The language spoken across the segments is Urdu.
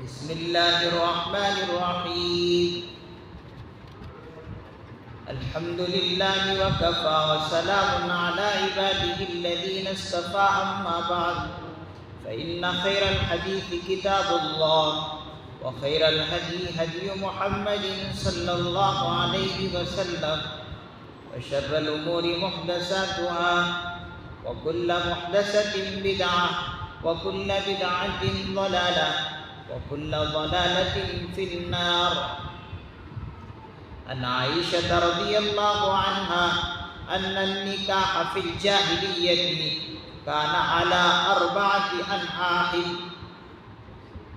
بسم الله الرحمن الرحيم. الحمد لله وكفى وسلام على عباده الذين اصطفى. أما بعد فإن خير الحديث كتاب الله وخير الهدي هدي محمد صلى الله عليه وسلم وشر الأمور محدثاتها وكل محدثة بدعة وكل بدعة ضلالة وكل ضلالة في النار. عن عائشة رضي الله عنها أن النكاح في الجاهلية كان على 4 أنحاء،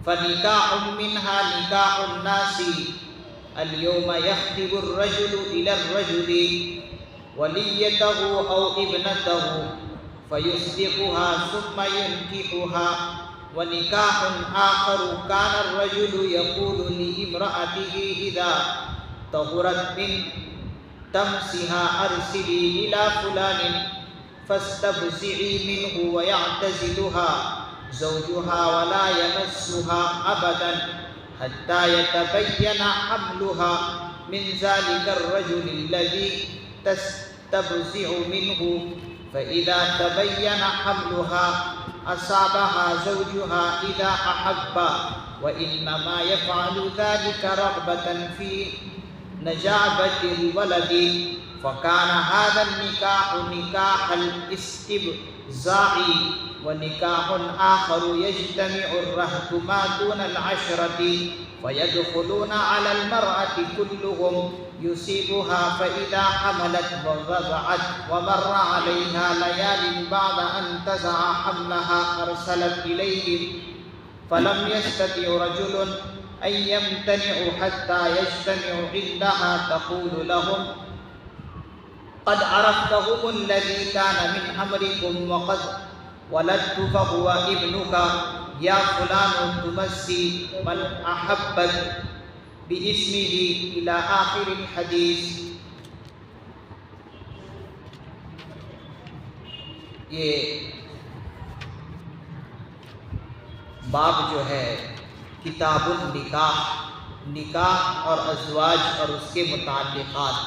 فنكاح منها نكاح الناس. اليوم يخطب الرجل إلى الرجل وليته أو ابنته فيصدقها ثم ينكحها. ونكاح آخر كان الرجل يقول لامرأته إذا طهرت من تمسها أرسلي إلى فلان فاستبصعي منه ويعتزلها زوجها ولا يمسها أبدا حتى يتبين حملها من ذلك الرجل الذي تستبصع منه. فإذا تبين حملها أصابها زوجها إذا أحب، وإنما يفعل ذلك رغبة في نجابة الولد. فكان هذا النكاح نكاح الاستبزاع. ونكاح آخر يجتمع الرهط ما دون 10 فيدخلون على المرأة كلهم يصيبها، فإذا حملت ووضعت ومر عليها ليال بعد أن تزع حملها أرسلت إليهم، فلم يستطع رجل أن يمتنع حتى يجتمع عندها تقول لهم قد عرفتهم الذي كان من أمركم وقد ولدت فهو ابنك يا فلان تمسي من أحبت باسمه إلى آخر الحديث. یہ باب جو ہے کتاب النکاح، نکاح اور ازواج اور اس کے متعلقات،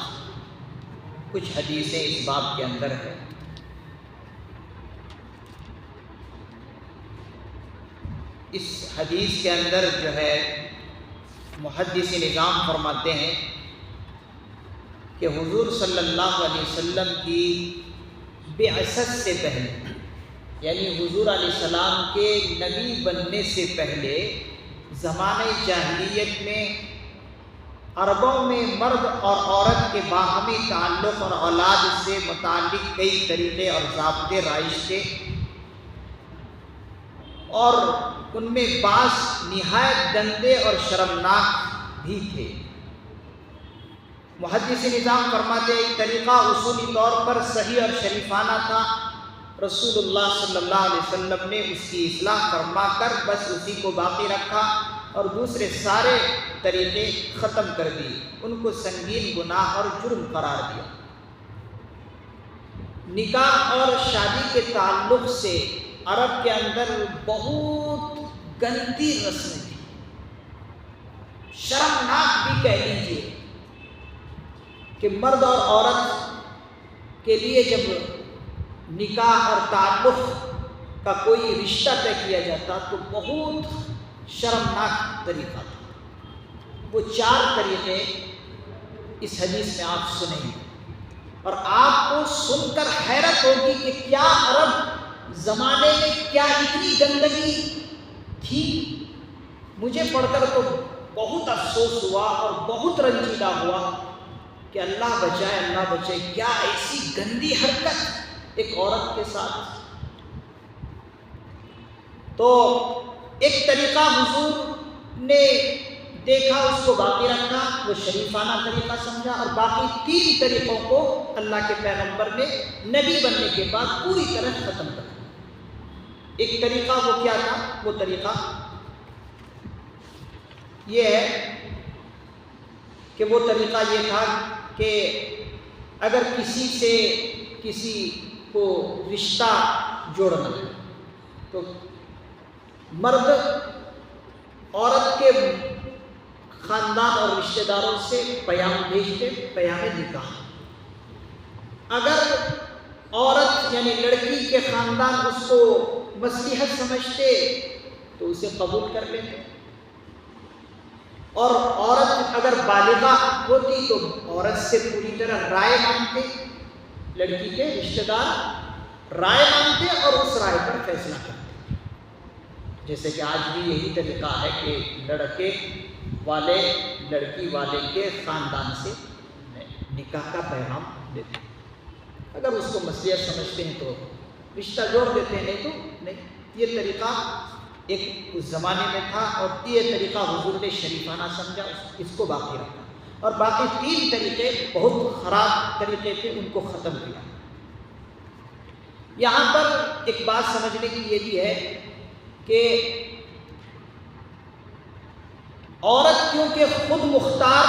کچھ حدیثیں اس باب کے اندر ہیں. اس حدیث کے اندر جو ہے محدث نظام فرماتے ہیں کہ حضور صلی اللہ علیہ وسلم کی بعثت سے پہلے، یعنی حضور علیہ السلام کے نبی بننے سے پہلے زمانۂ جاہلیت میں عربوں میں مرد اور عورت کے باہمی تعلق اور اولاد سے متعلق کئی طریقے اور ضابطے رائج تھے، اور ان میں بعض نہایت گندے اور شرمناک بھی تھے. محدث نظام فرماتے ایک طریقہ اصولی طور پر صحیح اور شریفانہ تھا. رسول اللہ صلی اللہ علیہ وسلم نے اس کی اصلاح فرما کر بس اسی کو باقی رکھا اور دوسرے سارے طریقے ختم کر دیے، ان کو سنگین گناہ اور جرم قرار دیا. نکاح اور شادی کے تعلق سے عرب کے اندر بہت گندی رسمیں تھی، شرمناک بھی کہہ لیجیے، کہ مرد اور عورت کے لیے جب نکاح اور تعلق کا کوئی رشتہ طے کیا جاتا تو بہت شرمناک طریقہ تھا. وہ 4 طریقے اس حدیث میں آپ سنیں گے اور آپ کو سن کر حیرت ہوگی کہ کیا عرب زمانے میں کیا اتنی گندگی تھی. مجھے پڑھ کر تو بہت افسوس ہوا اور بہت رنجیدہ ہوا کہ اللہ بچائے اللہ بچائے، کیا ایسی گندی حرکت ایک عورت کے ساتھ. تو ایک طریقہ حضور نے دیکھا، اس کو باقی رکھا، وہ شریفانہ طریقہ سمجھا، اور باقی 3 طریقوں کو اللہ کے پیغمبر نے نبی بننے کے بعد پوری طرح ختم کر دیا. ایک طریقہ وہ کیا تھا؟ وہ طریقہ یہ ہے کہ وہ طریقہ یہ تھا کہ اگر کسی سے کسی کو رشتہ جوڑنا ہے تو مرد عورت کے خاندان اور رشتہ داروں سے پیام بھیجتے، پیام نکاح۔ اگر عورت یعنی لڑکی کے خاندان اس کو مصلحت سمجھتے تو اسے قبول کر لیتے، اور عورت اگر بالغہ ہوتی تو عورت سے پوری طرح رائے مانگتے، لڑکی کے رشتہ دار رائے مانگتے اور اس رائے پر فیصلہ کرتے۔ جیسے کہ آج بھی یہی طریقہ ہے کہ لڑکے والے لڑکی والے کے خاندان سے نکاح کا پیغام دیتے، اگر اس کو مصلحت سمجھتے ہیں تو رشتہ جوڑ دیتے ہیں، نہیں تو نہیں۔ یہ طریقہ ایک اس زمانے میں تھا، اور یہ طریقہ حضور نے شریفانہ سمجھا، اس کو باقی رکھا، اور باقی 3 طریقے بہت خراب طریقے تھے، ان کو ختم کیا۔ یہاں پر ایک بات سمجھنے کی یہ بھی ہے کہ عورت کیونکہ خود مختار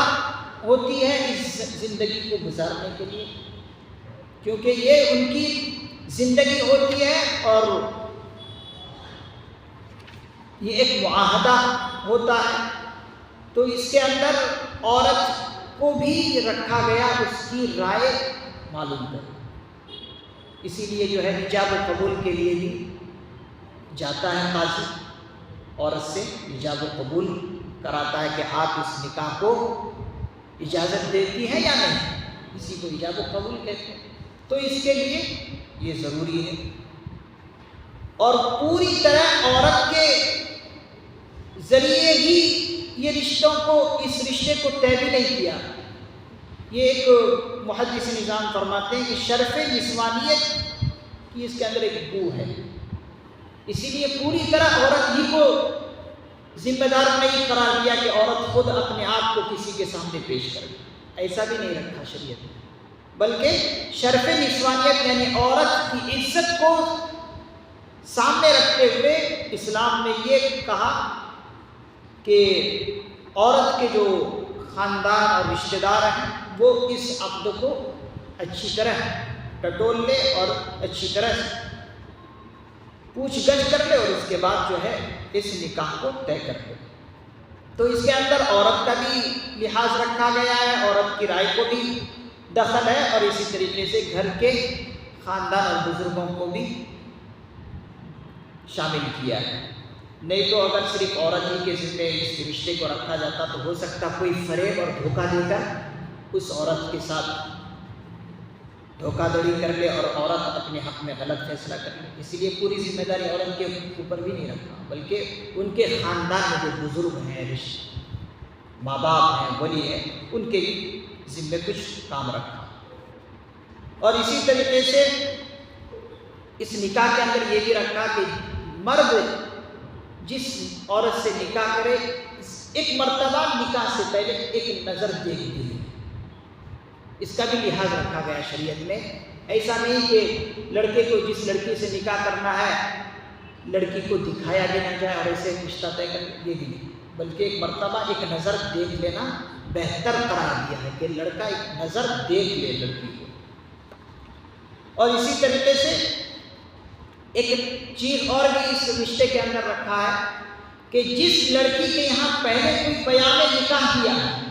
ہوتی ہے اس زندگی کو گزارنے کے لیے، کیونکہ یہ ان کی زندگی ہوتی ہے اور یہ ایک معاہدہ ہوتا ہے، تو اس کے اندر عورت کو بھی رکھا گیا اس کی رائے معلوم کر۔ اسی لیے جو ہے ایجاب و قبول کے لیے بھی جاتا ہے قاضی، عورت سے ایجاب و قبول کراتا ہے کہ آپ اس نکاح کو اجازت دیتی ہیں یا نہیں، اسی کو ایجاب و قبول کہتے ہیں۔ تو اس کے لیے یہ ضروری ہے، اور پوری طرح عورت کے ذریعے ہی یہ رشتوں کو، اس رشتے کو طے بھی نہیں کیا۔ یہ ایک محدث نظام فرماتے ہیں کہ شرف نسوانیت کی اس کے اندر ایک بو ہے، اسی لیے پوری طرح عورت ہی کو ذمہ دار نہیں قرار دیا کہ عورت خود اپنے آپ کو کسی کے سامنے پیش کرے، ایسا بھی نہیں رکھا شریعت میں، بلکہ شرف نسوانیت یعنی عورت کی عزت کو سامنے رکھتے ہوئے اسلام نے یہ کہا کہ عورت کے جو خاندان اور رشتہ دار ہیں وہ اس عقد کو اچھی طرح ٹٹول لے اور اچھی طرح پوچھ گچھ کر لے، اور اس کے بعد جو ہے اس نکاح کو طے کر لے۔ تو اس کے اندر عورت کا بھی لحاظ رکھا گیا ہے، عورت کی رائے کو بھی دخل ہے، اور اسی طریقے سے گھر کے خاندان اور بزرگوں کو بھی شامل کیا ہے۔ نہیں تو اگر صرف عورت ہی کے ذمے اس رشتے کو رکھا جاتا تو ہو سکتا کوئی فریب اور دھوکہ دے کر اس عورت کے ساتھ دھوکہ دھڑی کر لے اور عورت اپنے حق میں غلط فیصلہ کر لے۔ اسی لیے پوری ذمہ داری عورت کے اوپر بھی نہیں رکھا، بلکہ ان کے خاندان میں جو بزرگ ہیں، ماں باپ ہیں، ولی ہیں، ان کے بھی ذمے کچھ کام رکھا۔ اور اسی طریقے سے اس نکاح کے اندر یہ بھی رکھا کہ مرد جس عورت سے نکاح کرے ایک مرتبہ نکاح سے پہلے ایک نظر دیکھتی ہے، اس کا بھی لحاظ رکھا گیا شریعت میں۔ ایسا نہیں کہ لڑکے کو جس لڑکی سے نکاح کرنا ہے لڑکی کو دکھایا بھی نہ جائے اور ایسے رشتہ طے کر، یہ بھی نہیں، بلکہ ایک مرتبہ ایک نظر دیکھ لینا بہتر قرار دیا ہے کہ لڑکا ایک نظر دیکھ لے لڑکی کو۔ اور اسی طریقے سے ایک چیز اور بھی اس رشتے کے اندر رکھا ہے کہ جس لڑکی کے یہاں پہلے کوئی پیام نکاح کیا ہے،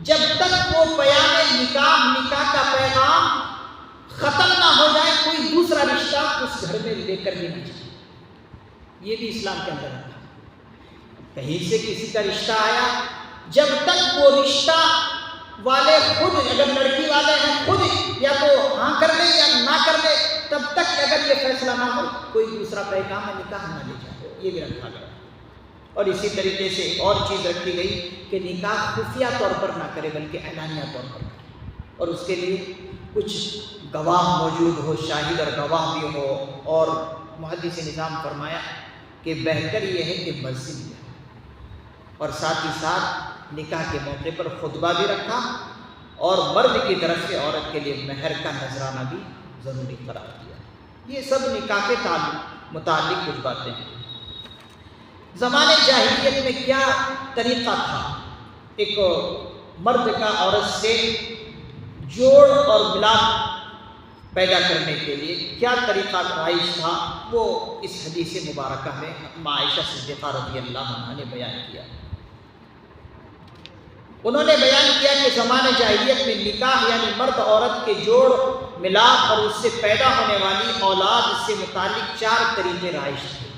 جب تک وہ پیام نکاح کا پیغام ختم نہ ہو جائے کوئی دوسرا رشتہ اس گھر میں لے کر نہیں جائے۔ یہ بھی اسلام کے اندر رکھا ہے۔ کہیں سے کسی کا رشتہ آیا، جب تک وہ رشتہ والے خود، اگر لڑکی والے ہیں خود یا تو ہاں کر لے یا نہ کر لے، تب تک اگر یہ فیصلہ نہ ہو کوئی دوسرا پیغام نکاح نہ لے جائے، یہ بھی رکھا گیا۔ اور اسی طریقے سے ایک اور چیز رکھی گئی کہ نکاح خفیہ طور پر نہ کرے بلکہ اعلانیہ طور پر کرے، اور اس کے لیے کچھ گواہ موجود ہو، شاہد اور گواہ بھی ہو۔ اور محدث نظام فرمایا کہ بہتر یہ ہے کہ مسجد میں، اور ساتھ ہی ساتھ نکاح کے موقع پر خطبہ بھی رکھا، اور مرد کی طرف سے عورت کے لیے مہر کا نذرانہ بھی ضروری قرار دیا۔ یہ سب نکاح کے متعلق کچھ باتیں ہیں۔ زمانے جاہلیت میں کیا طریقہ تھا؟ ایک مرد کا عورت سے جوڑ اور ملاپ پیدا کرنے کے لیے کیا طریقہ رائج تھا، وہ اس حدیث مبارکہ میں عائشہ صدیقہ رضی اللہ عنہا نے بیان کیا۔ انہوں نے بیان کیا کہ زمانہ جاہلیت میں نکاح یعنی مرد عورت کے جوڑ ملاپ اور اس سے پیدا ہونے والی اولاد سے متعلق 4 طریقے رائج تھے۔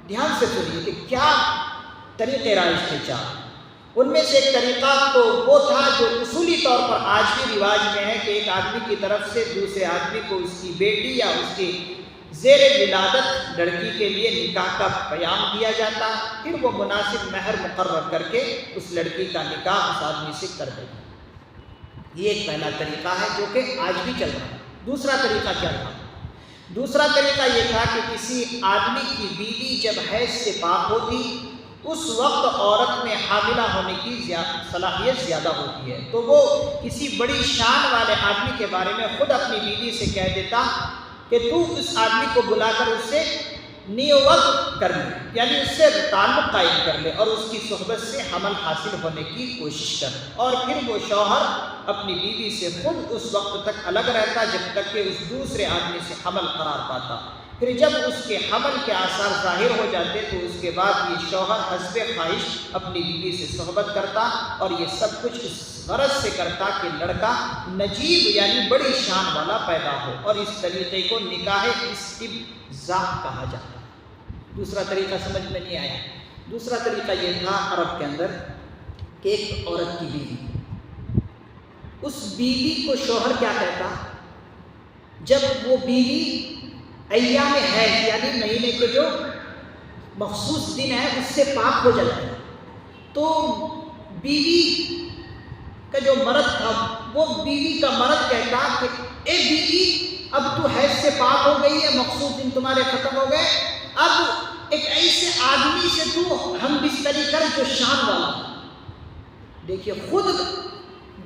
دھیان سے سنیے کہ کیا طریقے رائج تھے 4۔ ان میں سے ایک طریقہ تو وہ تھا جو اصولی طور پر آج بھی رواج میں ہے کہ ایک آدمی کی طرف سے دوسرے آدمی کو اس کی بیٹی یا اس کی زیر ولادت لڑکی کے لیے نکاح کا پیام دیا جاتا، پھر وہ مناسب مہر مقرر کر کے اس لڑکی کا نکاح اس آدمی سے کر دیتا۔ یہ ایک پہلا طریقہ ہے جو کہ آج بھی چل رہا ہے۔ دوسرا طریقہ کیا تھا؟ دوسرا طریقہ یہ تھا کہ کسی آدمی کی بیوی جب حیض سے پاک ہوتی اس وقت عورت میں حاملہ ہونے کی صلاحیت زیادہ ہوتی ہے، تو وہ کسی بڑی شان والے آدمی کے بارے میں خود اپنی بیوی سے کہہ دیتا کہ تو اس آدمی کو بلا کر اس سے نیوت کر لے، یعنی اس سے تعلق قائم کر لے اور اس کی صحبت سے حمل حاصل ہونے کی کوشش کر، اور پھر وہ شوہر اپنی بیوی سے خود اس وقت تک الگ رہتا جب تک کہ اس دوسرے آدمی سے حمل قرار پاتا۔ پھر جب اس کے حمل کے آثار ظاہر ہو جاتے تو اس کے بعد یہ شوہر حسب خواہش اپنی بیوی سے صحبت کرتا، اور یہ سب کچھ اس غرض سے کرتا کہ لڑکا نجیب یعنی بڑی شان والا پیدا ہو، اور اس طریقے کو نکاح استبضاع کہا جاتا۔ دوسرا طریقہ سمجھ میں نہیں آیا؟ دوسرا طریقہ یہ تھا عرب کے اندر کہ ایک عورت کی بیوی، اس بیوی کو شوہر کیا کہتا، جب وہ بیوی ایام حیض یعنی مہینے کے جو مخصوص دن ہے اس سے پاک ہو جاتا ہے، تو بیوی کا جو مرد تھا وہ بیوی کا مرد کہتا کہ اے بیوی اب تو حیض سے پاک ہو گئی ہے، مخصوص دن تمہارے ختم ہو گئے، اب ایک ایسے آدمی سے تو ہم بستری کر جو شان والا۔ دیکھیے خود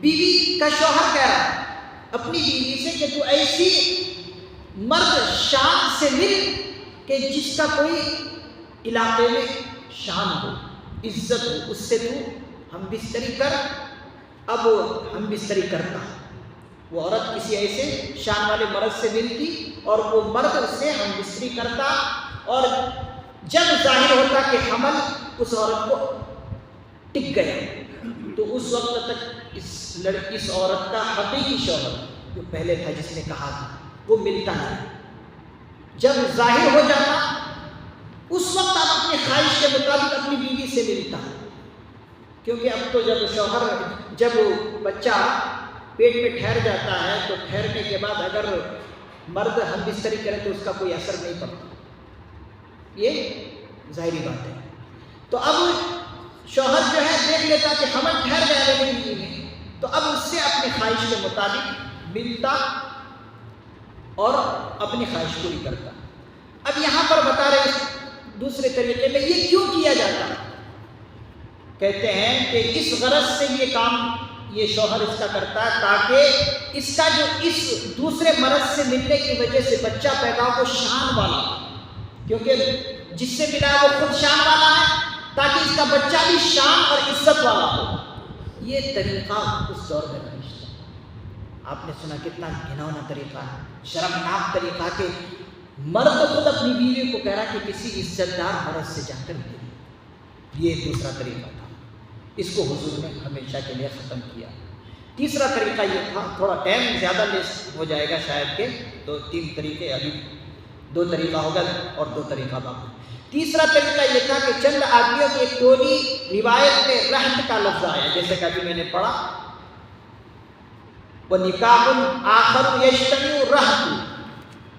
بیوی کا شوہر کہہ رہا ہے اپنی بیوی سے کہ تو ایسی مرد شان سے مل کہ جس کا کوئی علاقے میں شان ہو، عزت ہو، اس سے تو ہم بستری کر۔ اب ہم بستری کرتا، وہ عورت کسی ایسے شان والے مرد سے ملتی اور وہ مرد اس سے ہم بستری کرتا، اور جب ظاہر ہوتا کہ حمل اس عورت کو ٹک گیا تو اس وقت تک اس عورت کا حقیقی شوہر جو پہلے تھا جس نے کہا تھا وہ ملتا نہیں۔ جب ظاہر ہو جاتا اس وقت آپ اپنی خواہش کے مطابق اپنی بیوی سے ملتا، کیونکہ اب تو جب بچہ پیٹ میں ٹھہر جاتا ہے تو ٹھہرنے کے بعد اگر مرد ہم بستری کرے تو اس کا کوئی اثر نہیں پڑتا، یہ ظاہری بات ہے۔ تو اب شوہر جو ہے دیکھ لیتا کہ حمل ٹھہر گیا میری بیوی میں، تو اب اس سے اپنی خواہش کے مطابق ملتا اور اپنی خواہش پوری کرتا۔ اب یہاں پر بتا رہے اس دوسرے طریقے میں یہ کیوں کیا جاتا ہے؟ کہتے ہیں کہ اس غرض سے یہ کام یہ شوہر اس کا کرتا ہے تاکہ اس کا جو اس دوسرے مرد سے ملنے کی وجہ سے بچہ پیدا ہو شان والا، کیونکہ جس سے ملا وہ خود شان والا ہے، تاکہ اس کا بچہ بھی شان اور عزت والا ہو۔ یہ طریقہ اس دور میں رائج تھا۔ آپ نے سنا کتنا گھناؤنا طریقہ ہے، شرمناک طریقہ کہ مرد خود اپنی بیوی کو کہہ رہا کہ کسی عزت دار مرد سے جا کر ملے۔ یہ دوسرا طریقہ تھا، اس کو حضور نے ہمیشہ کے لیے ختم کیا۔ تیسرا طریقہ یہ تھا، تھوڑا ٹائم زیادہ لیس ہو جائے گا شاید کہ تو 3 طریقے، ابھی 2 طریقہ ہوگا اور 2 طریقہ باقی۔ تیسرا طریقہ یہ تھا کہ چند آدمیوں کی ایک ٹولی، روایت میں رہت کا لفظ آیا جیسے کہ ابھی میں نے پڑھا، وَنِكَاحٌ آخَرُ يَجْتَمِعُ رَهْطُ۔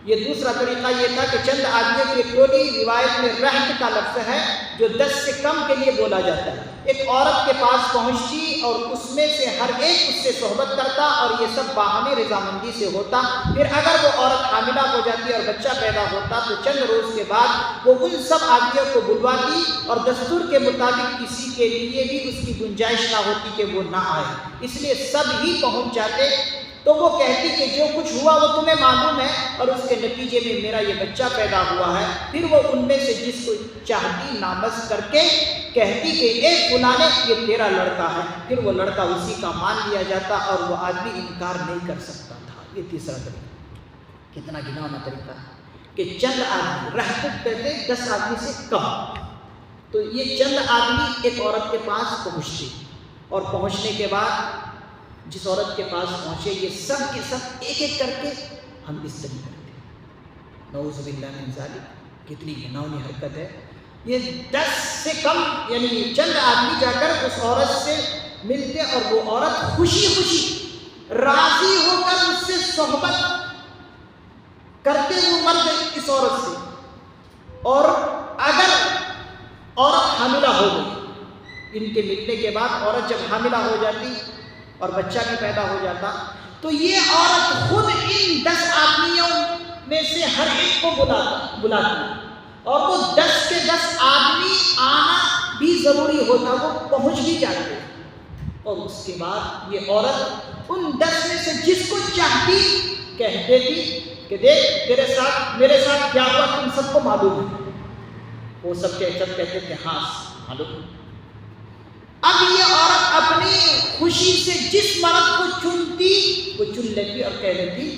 یہ دوسرا طریقہ یہ تھا کہ چند آدمیوں کی ایک ٹولی، روایت میں رہت کا لفظ ہے جو 10 سے کم کے لیے بولا جاتا ہے، ایک عورت کے پاس پہنچتی اور اس میں سے ہر ایک اس سے صحبت کرتا، اور یہ سب باہمی رضامندی سے ہوتا۔ پھر اگر وہ عورت حاملہ ہو جاتی اور بچہ پیدا ہوتا تو چند روز کے بعد وہ ان سب آدمیوں کو بلواتی، اور دستور کے مطابق کسی کے لیے بھی اس کی گنجائش نہ ہوتی کہ وہ نہ آئے، اس لیے سب ہی پہنچ جاتے۔ تو وہ کہتی کہ جو کچھ ہوا وہ تمہیں معلوم ہے، اور اس کے نتیجے میں میرا یہ بچہ پیدا ہوا ہے۔ پھر وہ ان میں سے جس کو چاہتی نامزد کر کے کہتی کہ اے فلانے یہ تیرا لڑکا ہے، پھر وہ لڑکا اسی کا مان لیا جاتا اور وہ آدمی انکار نہیں کر سکتا تھا۔ یہ تیسرا طریقہ، کتنا گھناؤنا طریقہ ہے کہ چند آدمی رحمت کرتے 10 آدمی سے کم، تو یہ چند آدمی ایک عورت کے پاس پہنچتے اور پہنچنے کے بعد جس عورت کے پاس پہنچے یہ سب کے سب ایک ایک کر کے ہم بستری کرتے، نعوذ باللہ من ذالک، کتنی گھناؤنی حرکت ہے یہ۔ 10 سے کم یعنی چند آدمی جا کر اس عورت سے ملتے اور وہ عورت خوشی خوشی راضی ہو کر اس سے صحبت کرتے وہ مرد اس عورت سے، اور اگر عورت حاملہ ہو گئی، ان کے ملنے کے بعد عورت جب حاملہ ہو جاتی اور بچہ بھی پیدا ہو جاتا تو یہ عورت خود ان 10 آدمیوں میں سے ہر ایک کو بلاتی اور وہ 10 کے 10 آدمی آنا بھی ضروری ہوتا، وہ پہنچ بھی جاتے، اور اس کے بعد یہ عورت ان 10 میں سے جس کو چاہتی کہہ دیتی کہ دیکھ تیرے ساتھ میرے ساتھ کیا ہوا تم سب کو معلوم ہے، وہ سب کہتے کہ ہاں معلوم۔ اب یہ عورت اپنی خوشی سے جس مرد کو چنتی وہ چن لیتی اور کہہ دیتی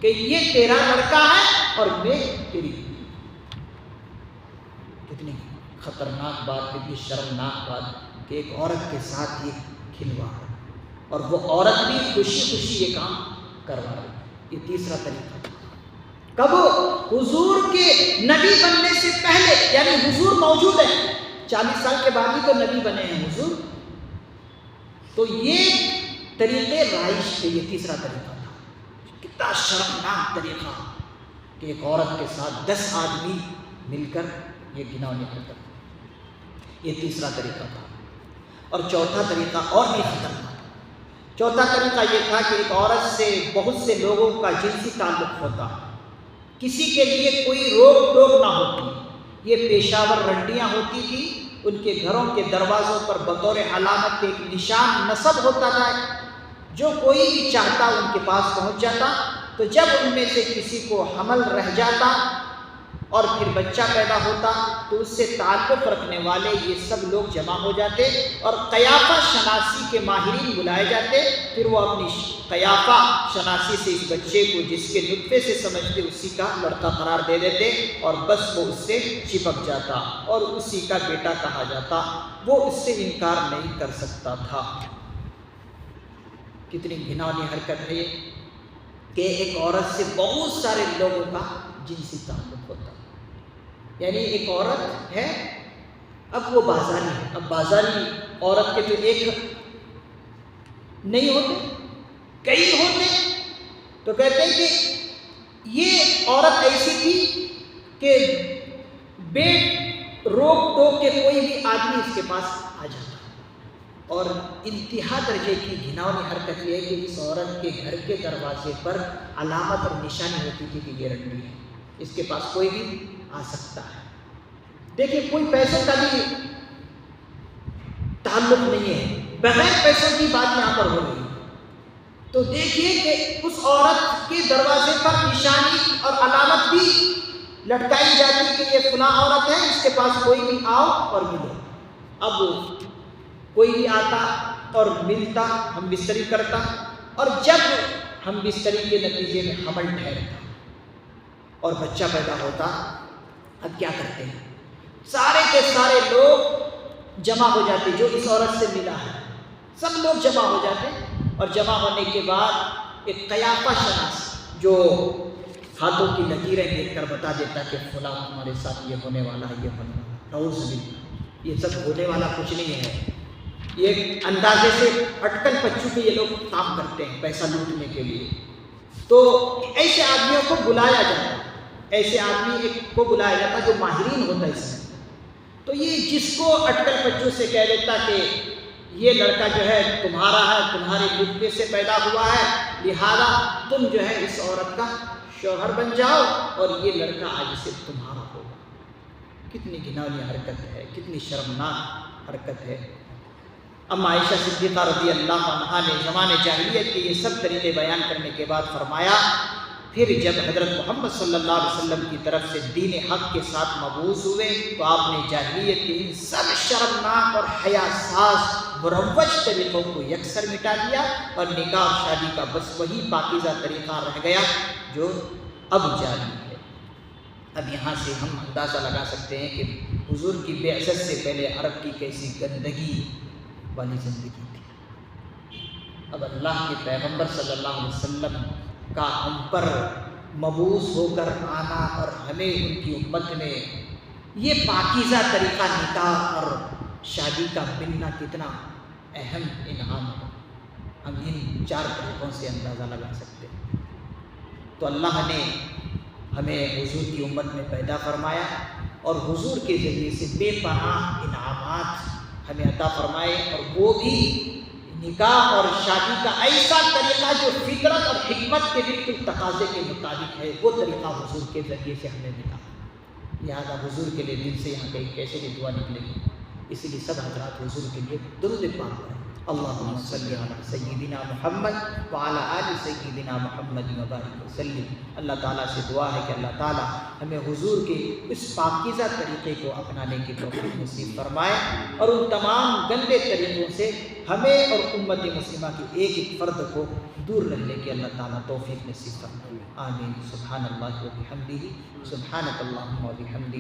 کہ یہ تیرا لڑکا ہے اور میں تیری۔ کتنی خطرناک بات، کتنی شرمناک بات کہ ایک عورت کے ساتھ یہ کھلواڑ، اور وہ عورت بھی خوشی خوشی یہ کام کروا رہی۔ یہ تیسرا طریقہ۔ کب حضور کے نبی بننے سے پہلے، یعنی حضور موجود ہیں، 40 سال کے بعد ہی تو نبی بنے ہیں حضور، تو یہ طریقے رائج تھے، یہ تیسرا طریقہ تھا۔ کتنا شرمناک طریقہ کہ ایک عورت کے ساتھ 10 آدمی مل کر یہ گناؤنی حرکت، یہ تیسرا طریقہ تھا۔ اور چوتھا طریقہ اور بھی خطرناک، چوتھا طریقہ یہ تھا کہ ایک عورت سے بہت سے لوگوں کا جنسی تعلق ہوتا، کسی کے لیے کوئی روک ٹوک نہ ہوتی، یہ پیشاور رنڈیاں ہوتی تھی، ان کے گھروں کے دروازوں پر بطور علامت ایک نشان نصب ہوتا تھا، جو کوئی بھی چاہتا ان کے پاس پہنچ جاتا، تو جب ان میں سے کسی کو حمل رہ جاتا اور پھر بچہ پیدا ہوتا تو اس سے تعلق رکھنے والے یہ سب لوگ جمع ہو جاتے اور قیافہ شناسی کے ماہرین بلائے جاتے، پھر وہ اپنی قیافہ شناسی سے اس بچے کو جس کے نطفے سے سمجھتے اسی کا لڑکا قرار دے دیتے، اور بس وہ اس سے چپک جاتا اور اسی کا بیٹا کہا جاتا، وہ اس سے انکار نہیں کر سکتا تھا۔ کتنی گھناؤنی حرکت ہے یہ کہ ایک عورت سے بہت سارے لوگوں کا جنسی تعلق ہوتا، یعنی ایک عورت ہے، اب وہ بازاری ہے، اب بازاری عورت کے تو ایک نہیں ہوتے، کئی ہوتے، تو کہتے ہیں کہ یہ عورت ایسی تھی کہ بے روک ٹوک کے کوئی بھی آدمی اس کے پاس آ جاتا، اور انتہا درجے کی گھناؤنی حرکت یہ ہے کہ اس عورت کے گھر کے دروازے پر علامت اور نشانی ہوتی تھی کہ یہ رنڈی ہے، اس کے پاس کوئی بھی آ سکتا ہے۔ دیکھیں کوئی پیسوں کا بھی تعلق نہیں ہے، بغیر پیسوں کی بات یہاں پر ہو رہی ہے، تو دیکھیے کہ اس عورت کے دروازے پر نشانی اور علامت بھی لٹکائی جاتی کہ یہ فلاں عورت ہے، اس کے پاس کوئی بھی آؤ اور ملو۔ اب کوئی بھی آتا اور ملتا، ہم بستری کرتا، اور جب ہم بستری کے نتیجے میں حمل ٹھہرتا اور بچہ پیدا ہوتا، اب کیا کرتے ہیں؟ سارے کے سارے لوگ جمع ہو جاتے، جو اس عورت سے ملا ہے سب لوگ جمع ہو جاتے، اور جمع ہونے کے بعد ایک قیافہ شناس جو ہاتھوں کی لکیریں دیکھ کر بتا دیتا کہ فلاں تمہارے ساتھ یہ ہونے والا ہے، یہ ہونے والا ہے، نعوذ باللہ۔ یہ سب ہونے والا کچھ نہیں ہے، یہ اندازے سے اٹکل پچو کے یہ لوگ کام کرتے ہیں پیسہ لوٹنے کے لیے۔ تو ایسے آدمیوں کو بلایا جاتا، ایسے آدمی کو بلایا جاتا جو ماہرین ہوتا ہے اس میں، تو یہ جس کو اٹکل پچو سے کہہ دیتا کہ یہ لڑکا جو ہے تمہارا ہے، تمہارے نطفے سے پیدا ہوا ہے، لہذا تم جو ہے اس عورت کا شوہر بن جاؤ اور یہ لڑکا آج سے تمہارا ہوگا۔ کتنی گھناؤنی حرکت ہے، کتنی شرمناک حرکت ہے۔ اما عائشہ صدیقہ رضی اللہ عنہا نے زمانے جاہلیت کے یہ سب طریقے بیان کرنے کے بعد فرمایا پھر جب حضرت محمد صلی اللہ علیہ وسلم کی طرف سے دین حق کے ساتھ مبعوث ہوئے تو آپ نے جاہلیت کے ان سب شرمناک اور حیاساز مروج طریقوں کو یکسر مٹا دیا اور نکاح اور شادی کا بس وہی پاکیزہ طریقہ رہ گیا جو اب جاری ہے۔ اب یہاں سے ہم اندازہ لگا سکتے ہیں کہ حضور کی بعثت سے پہلے عرب کی کیسی گندگی والی زندگی تھی۔ اب اللہ کے پیغمبر صلی اللہ علیہ وسلم کا ہم پر مبعوث ہو کر آنا اور ہمیں ان کی امت میں یہ پاکیزہ طریقہ نکاح اور شادی کا ملنا کتنا اہم انعام ہے، ہم ان 4 طریقوں سے اندازہ لگا سکتے ہیں۔ تو اللہ نے ہمیں حضور کی امت میں پیدا فرمایا اور حضور کے ذریعے سے بے پناہ انعامات ہمیں عطا فرمائے، اور وہ بھی نکاح اور شادی کا ایسا طریقہ جو فطرت اور حکمت کے بالکل تقاضے کے مطابق ہے، وہ طریقہ حضور کے ذریعے سے ہمیں ملا۔ لہٰذا حضور کے لیے دل سے یہاں کہیں کیسے بھی دعا نکلے گی، اسی لیے سب حضرات حضور کے لیے درود پاک پڑھیں۔ اللہم صلی علی سیدنا محمد وعلی آل سیدنا محمد وبارک وسلم۔ اللہ تعالیٰ سے دعا ہے کہ اللہ تعالیٰ ہمیں حضور کے اس پاکیزہ طریقے کو اپنانے کی توفیق نصیب فرمائے، اور ان تمام گندے طریقوں سے ہمیں اور امت مسلمہ کی ایک ایک فرد کو دور رہنے کی اللہ تعالیٰ توفیق نصیب فرمائے۔ آمین۔ سبحان اللہ و بحمدہ، سبحانک اللہم و بحمدک۔